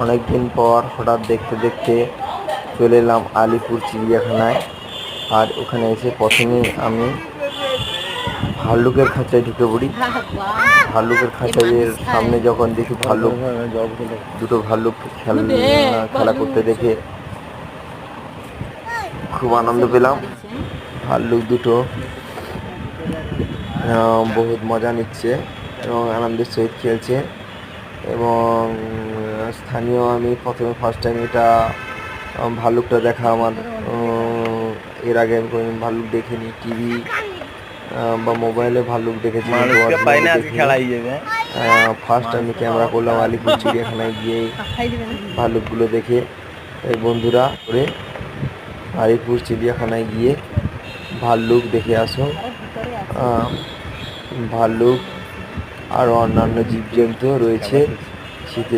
অনেকদিন পর হঠাৎ দেখতে দেখতে চলে এলাম আলিপুর চিড়িয়াখানায়। আর ওখানে এসে প্রথমেই আমি ভাল্লুকের খাঁচায় ঢুকে পড়ি। ভাল্লুকের খাঁচাইয়ের সামনে যখন দেখি দুটো ভাল্লুক খেলা করতে দেখে খুব আনন্দ পেলাম। ভাল্লুক দুটো বহুত মজা নিচ্ছে এবং আনন্দের সহিত খেলছে। এবং স্থানীয় আমি প্রথমে ফার্স্ট টাইম এটা ভাল্লুকটা দেখা আমার, এর আগে আমি কোনোদিন ভাল্লুক দেখিনি। টিভি বা মোবাইলে ভাল্লুক দেখেছি, ফার্স্ট আমি ক্যামেরা করলাম আলিপুর চিড়িয়াখানায় গিয়ে ভাল্লুকগুলো দেখে। এই বন্ধুরা করে আলিপুর চিড়িয়াখানায় গিয়ে ভাল্লুক দেখে আসো। ভাল্লুক আরও অন্যান্য জীবজন্তু রয়েছে। শীতে